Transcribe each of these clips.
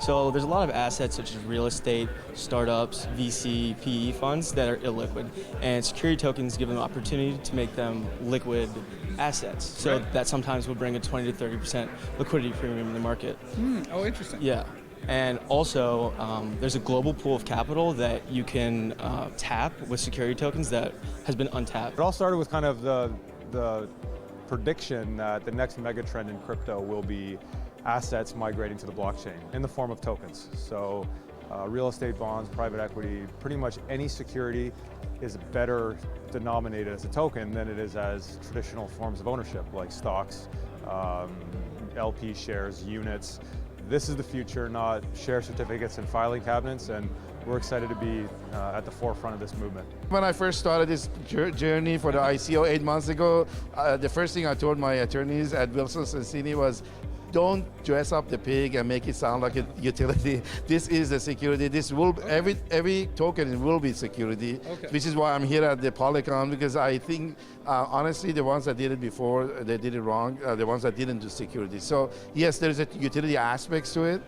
So there's a lot of assets such as real estate, startups, VC, PE funds that are illiquid, and security tokens give them the opportunity to make them liquid assets. So that sometimes will bring a 20 to 30% liquidity premium in the market. Oh, interesting. Yeah. And also, there's a global pool of capital that you can tap with security tokens that has been untapped. It all started with kind of the prediction that the next mega trend in crypto will be assets migrating to the blockchain in the form of tokens. So real estate, bonds, private equity, pretty much any security is better denominated as a token than it is as traditional forms of ownership like stocks, LP shares, units. This is the future, not share certificates and filing cabinets, and we're excited to be at the forefront of this movement. When I first started this journey for the ICO 8 months ago, the first thing I told my attorneys at Wilson Sonsini was, don't dress up the pig and make it sound like a utility. This is the security. This will every token will be security, which is why I'm here at the Polycon, because I think honestly the ones that did it before, they did it wrong. The ones that didn't do security. So yes, there's a utility aspects to it.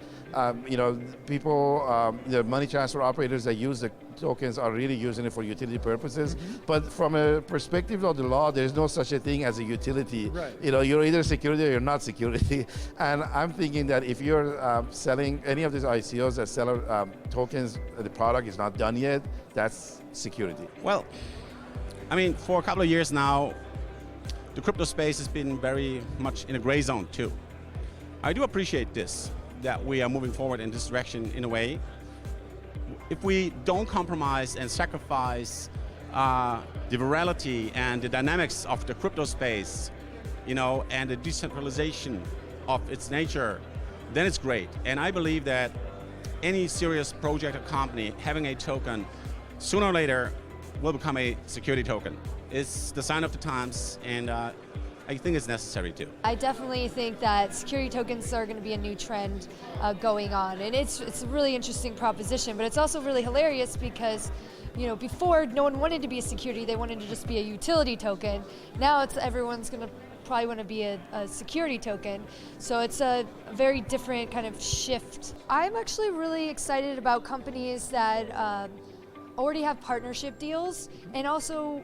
You know, people, the money transfer operators that use the tokens are really using it for utility purposes. But from a perspective of the law, there's no such a thing as a utility. You know, you're either security or you're not security. And I'm thinking that if you're selling any of these ICOs that sell tokens, the product is not done yet, that's security. Well, I mean, for a couple of years now, the crypto space has been very much in a gray zone too. I do appreciate this, that we are moving forward in this direction in a way. If we don't compromise and sacrifice the virality and the dynamics of the crypto space, you know, and the decentralization of its nature, then it's great. And I believe that any serious project or company having a token, sooner or later, will become a security token. It's the sign of the times, and I think it's necessary too. I definitely think that security tokens are going to be a new trend going on, and it's a really interesting proposition, but it's also really hilarious because, you know, before no one wanted to be a security, they wanted to just be a utility token. Now it's everyone's going to probably want to be a security token, so it's a very different kind of shift. I'm actually really excited about companies that already have partnership deals and also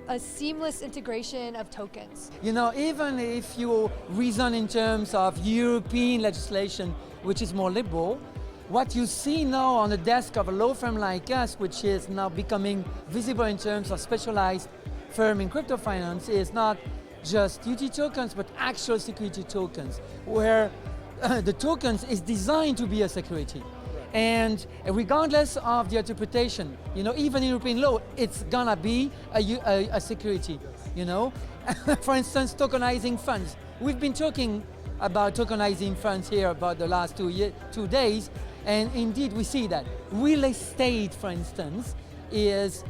a seamless integration of tokens. You know, even if you reason in terms of European legislation, which is more liberal, what you see now on the desk of a law firm like us, which is now becoming visible in terms of specialized firm in crypto finance, is not just UT tokens, but actual security tokens, where the tokens is designed to be a security. And regardless of the interpretation, you know, even in European law, it's gonna be a security, you know. For instance, tokenizing funds. We've been talking about tokenizing funds here about the last 2 days, and indeed we see that. Real estate, for instance, is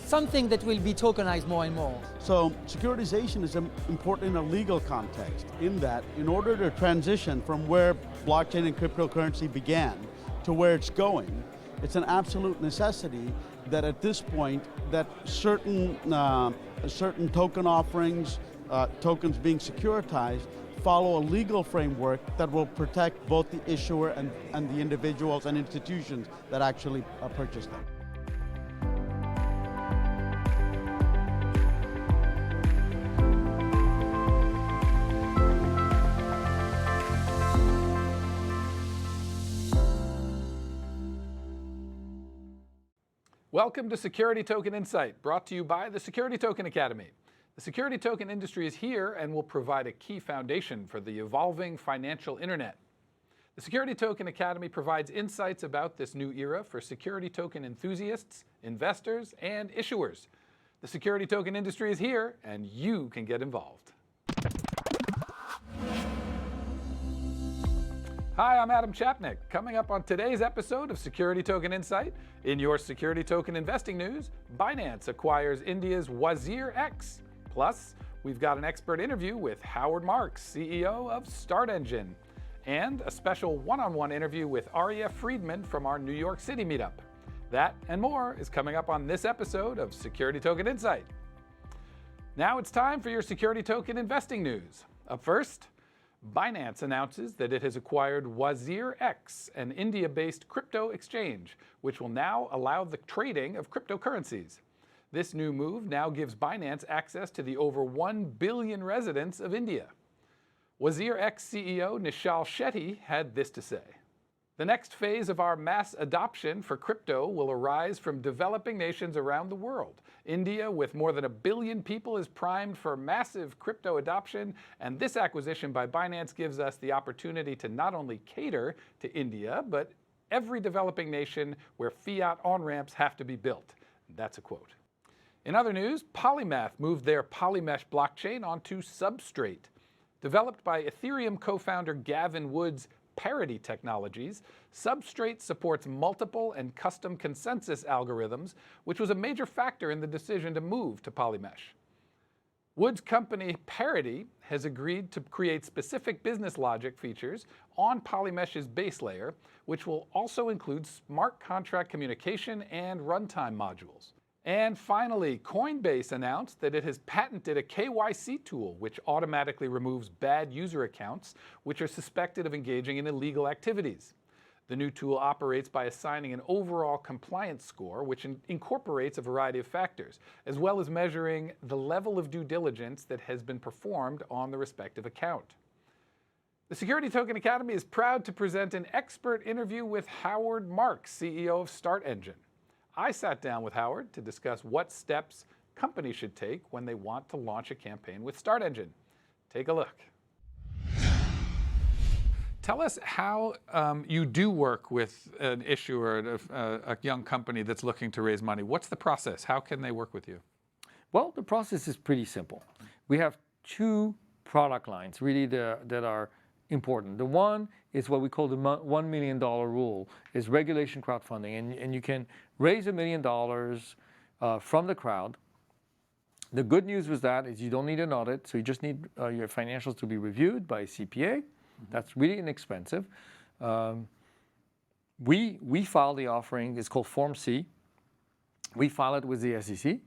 something that will be tokenized more and more. So securitization is important in a legal context, in that in order to transition from where blockchain and cryptocurrency began to where it's going, it's an absolute necessity that at this point that certain token offerings, tokens being securitized, follow a legal framework that will protect both the issuer and the individuals and institutions that actually purchase them. Welcome to Security Token Insight, brought to you by the Security Token Academy. The security token industry is here and will provide a key foundation for the evolving financial internet. The Security Token Academy provides insights about this new era for security token enthusiasts, investors, and issuers. The security token industry is here, and you can get involved. Hi, I'm Adam Chapnick. Coming up on today's episode of Security Token Insight, in your security token investing news, Binance acquires India's Wazir X. Plus, we've got an expert interview with Howard Marks, CEO of Start Engine, and a special one-on-one interview with Aryeh Friedman from our New York City meetup. That and more is coming up on this episode of Security Token Insight. Now it's time for your security token investing news. Up first, Binance announces that it has acquired Wazir X, an India-based crypto exchange, which will now allow the trading of cryptocurrencies. This new move now gives Binance access to the over 1 billion residents of India. Wazir X CEO Nishal Shetty had this to say. The next phase of our mass adoption for crypto will arise from developing nations around the world. India, with more than 1 billion people, is primed for massive crypto adoption, and this acquisition by Binance gives us the opportunity to not only cater to India, but every developing nation where fiat on-ramps have to be built. That's a quote. In other news, Polymath moved their Polymesh blockchain onto Substrate. Developed by Ethereum co-founder Gavin Wood's Parity Technologies, Substrate supports multiple and custom consensus algorithms, which was a major factor in the decision to move to Polymesh. Wood's company Parity has agreed to create specific business logic features on Polymesh's base layer, which will also include smart contract communication and runtime modules. And finally, Coinbase announced that it has patented a KYC tool which automatically removes bad user accounts which are suspected of engaging in illegal activities. The new tool operates by assigning an overall compliance score which incorporates a variety of factors, as well as measuring the level of due diligence that has been performed on the respective account. The Security Token Academy is proud to present an expert interview with Howard Marks, CEO of StartEngine. I sat down with Howard to discuss what steps companies should take when they want to launch a campaign with StartEngine. Take a look. Tell us how you do work with an issuer, a young company that's looking to raise money. What's the process? How can they work with you? Well, the process is pretty simple. We have 2 product lines really that are important. The one is what we call the $1 million rule, is regulation crowdfunding, and you can raise $1 million from the crowd. The good news with that is you don't need an audit, so you just need your financials to be reviewed by a CPA. That's really inexpensive. We file the offering. It's called Form C. We file it with the SEC.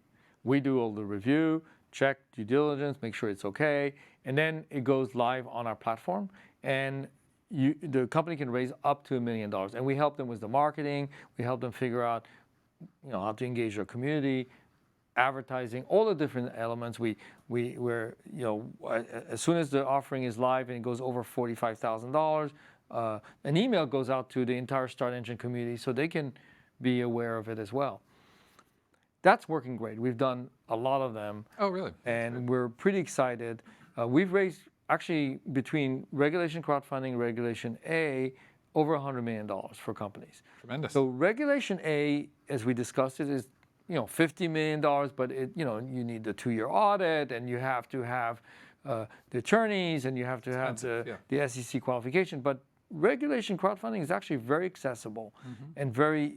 We do all the review, check due diligence, make sure it's okay, and then it goes live on our platform. And the company can raise up to $1 million, and we help them with the marketing. We help them figure out, how to engage their community, advertising, all the different elements. We're as soon as the offering is live and it goes over $45,000, an email goes out to the entire StartEngine community so they can be aware of it as well. That's working great. We've done a lot of them. Oh, really? And we're pretty excited. We've raised, actually, between Regulation Crowdfunding and Regulation A, over $100 million for companies. Tremendous. So Regulation A, as we discussed it, is $50 million, but you need the 2-year audit, and you have to have the attorneys, and you have to have the SEC qualification. But Regulation Crowdfunding is actually very accessible and very,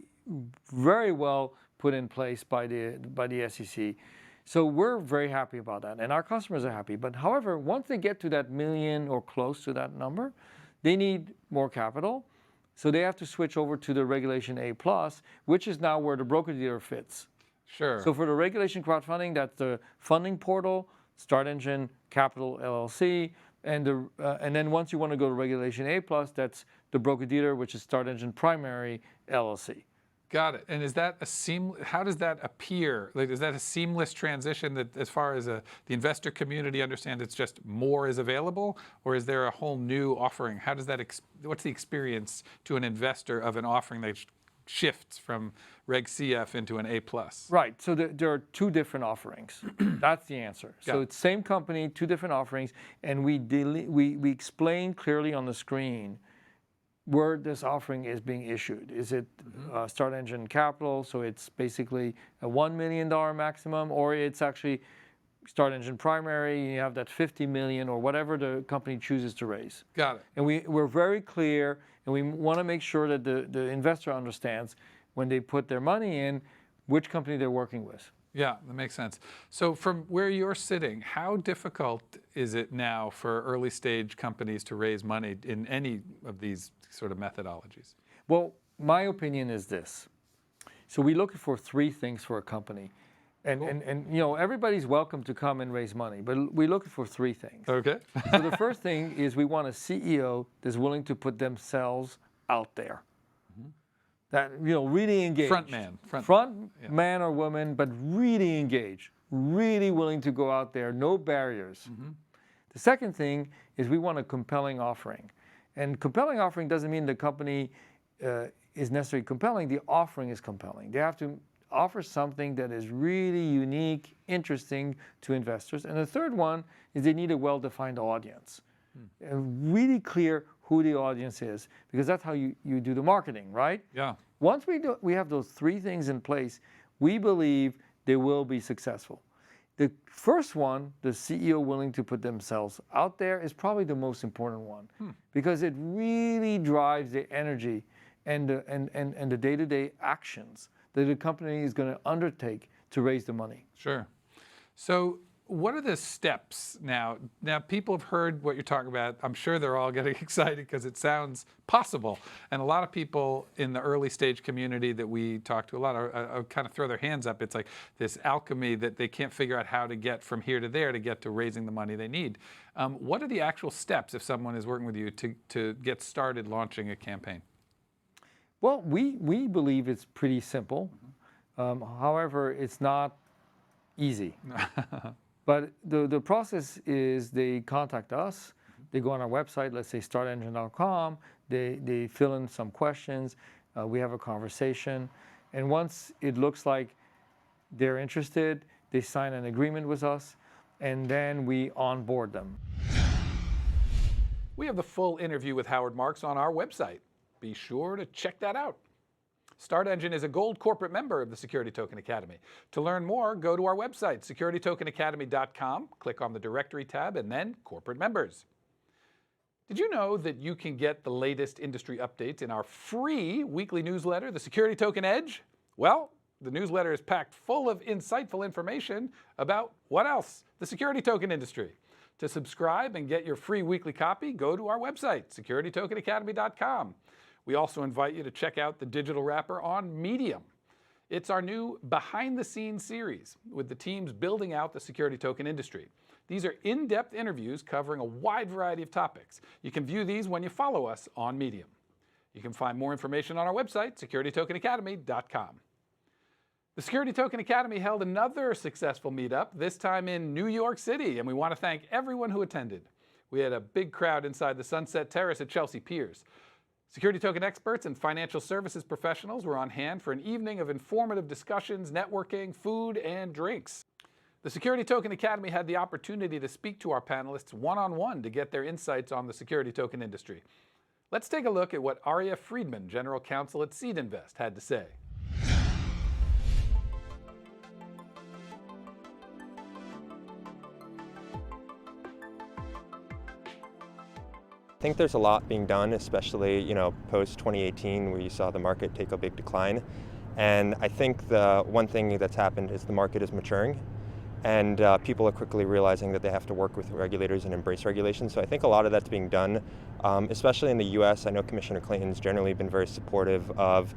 very well put in place by the SEC. So we're very happy about that, and our customers are happy. But however, once they get to that million or close to that number, they need more capital. So they have to switch over to the Regulation A+, which is now where the broker-dealer fits. Sure. So for the Regulation Crowdfunding, that's the funding portal, StartEngine Capital LLC, and then once you want to go to Regulation A+, that's the broker-dealer, which is StartEngine Primary LLC. Got it. And is that how does that appear? Like, is that a seamless transition that, as far as the investor community understands, it's just more is available, or is there a whole new offering? How does that? What's the experience to an investor of an offering that shifts from Reg CF into an A+? Right. So there are 2 different offerings. That's the answer. So it's same company, 2 different offerings, and we explain clearly on the screen where this offering is being issued. Is it StartEngine Capital, so it's basically a $1 million maximum, or it's actually StartEngine Primary, you have that $50 million or whatever the company chooses to raise. Got it. And we're very clear, and we want to make sure that the investor understands when they put their money in, which company they're working with. Yeah, that makes sense. So from where you're sitting, how difficult is it now for early stage companies to raise money in any of these sort of methodologies? Well, my opinion is this. So we look for 3 things for a company. And you know, everybody's welcome to come and raise money, but we look for three things. Okay. So the first thing is we want a CEO that's willing to put themselves out there. That, you know, really engaged. Front man. Man or woman, but really engaged, really willing to go out there, no barriers. The second thing is we want a compelling offering. And compelling offering doesn't mean the company is necessarily compelling, the offering is compelling. They have to offer something that is really unique, interesting to investors. And the third one is they need a well-defined audience. And really clear who the audience is, because that's how you do the marketing, right? Yeah. Once we have those three things in place, we believe they will be successful. The first one, the CEO willing to put themselves out there, is probably the most important one, because it really drives the energy and the day-to-day actions that the company is going to undertake to raise the money. Sure. So what are the steps now? Now, people have heard what you're talking about. I'm sure they're all getting excited because it sounds possible. And a lot of people in the early stage community that we talk to, a lot of kind of throw their hands up. It's like this alchemy that they can't figure out how to get from here to there to get to raising the money they need. What are the actual steps if someone is working with you to get started launching a campaign? Well, we believe it's pretty simple. However, it's not easy. But the process is they contact us, they go on our website, let's say startengine.com, they fill in some questions, we have a conversation, and once it looks like they're interested, they sign an agreement with us, and then we onboard them. We have the full interview with Howard Marks on our website. Be sure to check that out. StartEngine is a gold corporate member of the Security Token Academy. To learn more, go to our website, securitytokenacademy.com, click on the directory tab, and then corporate members. Did you know that you can get the latest industry updates in our free weekly newsletter, the Security Token Edge? Well, the newsletter is packed full of insightful information about what else? The security token industry. To subscribe and get your free weekly copy, go to our website, securitytokenacademy.com. We also invite you to check out the digital wrapper on Medium. It's our new behind-the-scenes series with the teams building out the security token industry. These are in-depth interviews covering a wide variety of topics. You can view these when you follow us on Medium. You can find more information on our website, securitytokenacademy.com. The Security Token Academy held another successful meetup, this time in New York City, and we want to thank everyone who attended. We had a big crowd inside the Sunset Terrace at Chelsea Piers. Security token experts and financial services professionals were on hand for an evening of informative discussions, networking, food, and drinks. The Security Token Academy had the opportunity to speak to our panelists one-on-one to get their insights on the security token industry. Let's take a look at what Aryeh Friedman, General Counsel at SeedInvest, had to say. I think there's a lot being done, especially post 2018, where you saw the market take a big decline. And I think the one thing that's happened is the market is maturing, and people are quickly realizing that they have to work with regulators and embrace regulations. So I think a lot of that's being done, especially in the U.S. I know Commissioner Clayton's generally been very supportive of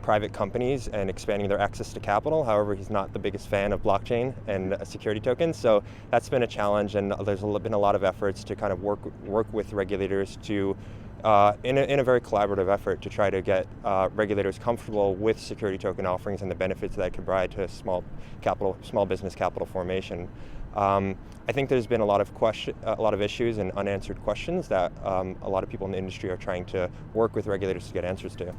private companies and expanding their access to capital. However, he's not the biggest fan of blockchain and security tokens. So that's been a challenge, and there's been a lot of efforts to kind of work with regulators to, in a very collaborative effort, to try to get regulators comfortable with security token offerings and the benefits that can provide to small business capital formation. I think there's been a lot of issues and unanswered questions that a lot of people in the industry are trying to work with regulators to get answers to.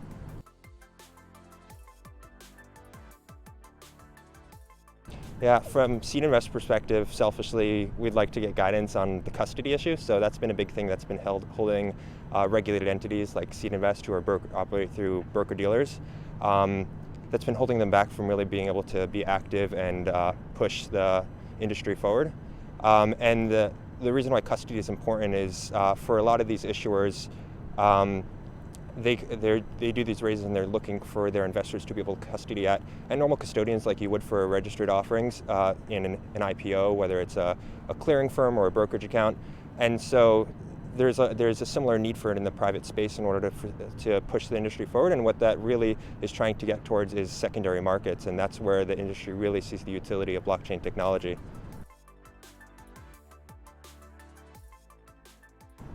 Yeah, from SeedInvest perspective, selfishly, we'd like to get guidance on the custody issue. So that's been a big thing that's been holding regulated entities like SeedInvest, who operate through broker-dealers. That's been holding them back from really being able to be active and push the industry forward. And the reason why custody is important is for a lot of these issuers, they do these raises and they're looking for their investors to be able to custody at normal custodians like you would for registered offerings in an IPO, whether it's a clearing firm or a brokerage account. And so there's a similar need for it in the private space in order to push the industry forward, and what that really is trying to get towards is secondary markets, and that's where the industry really sees the utility of blockchain technology.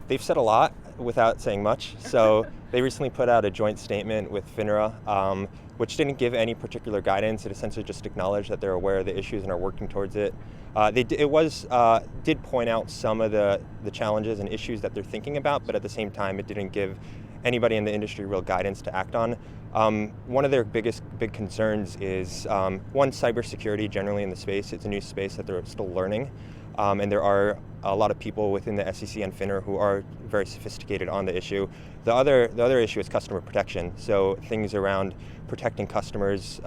They've said a lot without saying much. So they recently put out a joint statement with FINRA, which didn't give any particular guidance. It essentially just acknowledged that they're aware of the issues and are working towards it. Did point out some of the challenges and issues that they're thinking about, but at the same time, it didn't give anybody in the industry real guidance to act on. One of their big concerns is, one, cybersecurity generally in the space. It's a new space that they're still learning. And there are a lot of people within the SEC and FINRA who are very sophisticated on the issue. The other issue is customer protection. So things around protecting customers'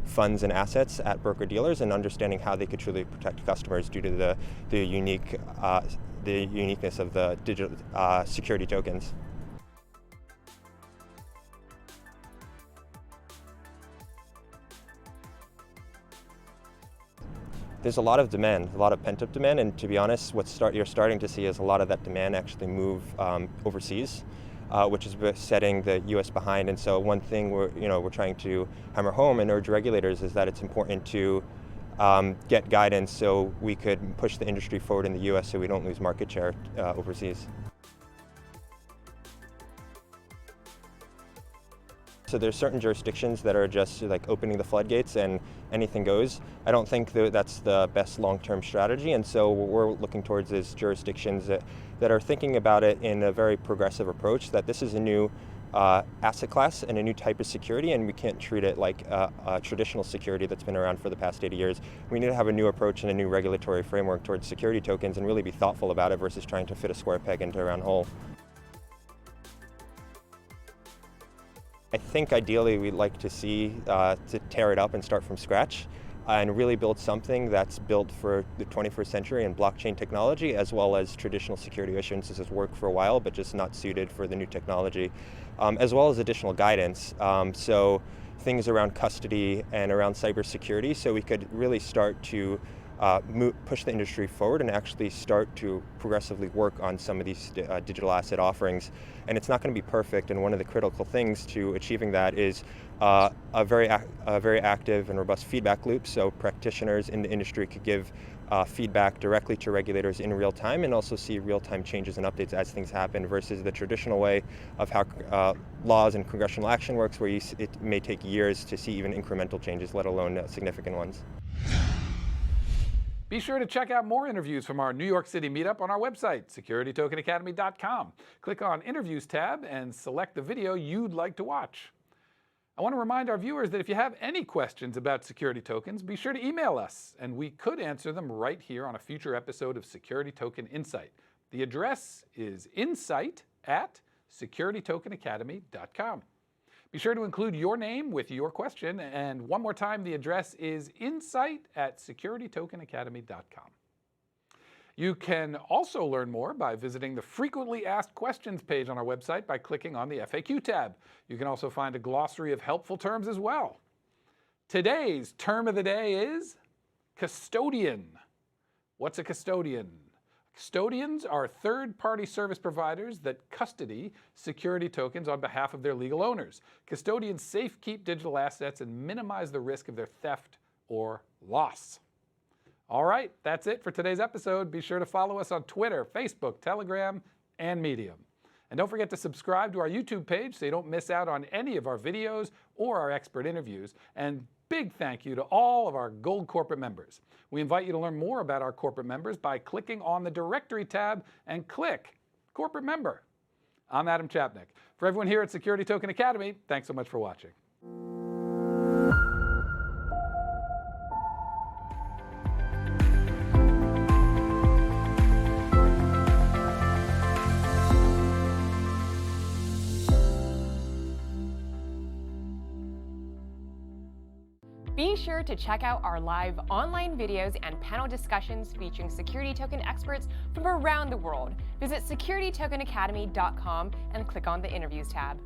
funds and assets at broker-dealers, and understanding how they could truly protect customers due to the uniqueness of the digital security tokens. There's a lot of demand, a lot of pent-up demand, and to be honest, you're starting to see is a lot of that demand actually move overseas, which is setting the U.S. behind. And so one thing we're trying to hammer home and urge regulators is that it's important to get guidance so we could push the industry forward in the U.S. so we don't lose market share overseas. So there's certain jurisdictions that are just like opening the floodgates and anything goes. I don't think that's the best long-term strategy, and so what we're looking towards is jurisdictions that are thinking about it in a very progressive approach, that this is a new asset class and a new type of security, and we can't treat it like a traditional security that's been around for the past 80 years. We need to have a new approach and a new regulatory framework towards security tokens and really be thoughtful about it versus trying to fit a square peg into a round hole. I think ideally we'd like to see to tear it up and start from scratch and really build something that's built for the 21st century and blockchain technology, as well as traditional security issuances has worked for a while, but just not suited for the new technology, as well as additional guidance. So things around custody and around cybersecurity, so we could really start to push the industry forward and actually start to progressively work on some of these digital asset offerings. And it's not going to be perfect, and one of the critical things to achieving that is a very active and robust feedback loop, so practitioners in the industry could give feedback directly to regulators in real time and also see real-time changes and updates as things happen, versus the traditional way of how laws and congressional action works, where it may take years to see even incremental changes, let alone significant ones. Be sure to check out more interviews from our New York City meetup on our website, securitytokenacademy.com. Click on Interviews tab and select the video you'd like to watch. I want to remind our viewers that if you have any questions about security tokens, be sure to email us, and we could answer them right here on a future episode of Security Token Insight. The address is insight@securitytokenacademy.com. Be sure to include your name with your question, and one more time, the address is insight@securitytokenacademy.com. You can also learn more by visiting the Frequently Asked Questions page on our website by clicking on the FAQ tab. You can also find a glossary of helpful terms as well. Today's term of the day is custodian. What's a custodian? Custodians are third-party service providers that custody security tokens on behalf of their legal owners. Custodians safekeep digital assets and minimize the risk of their theft or loss. All right, that's it for today's episode. Be sure to follow us on Twitter, Facebook, Telegram, and Medium. And don't forget to subscribe to our YouTube page so you don't miss out on any of our videos or our expert interviews. And big thank you to all of our Gold Corporate members. We invite you to learn more about our corporate members by clicking on the Directory tab and click Corporate Member. I'm Adam Chapnick. For everyone here at Security Token Academy, thanks so much for watching. Be sure to check out our live online videos and panel discussions featuring security token experts from around the world. Visit securitytokenacademy.com and click on the Interviews tab.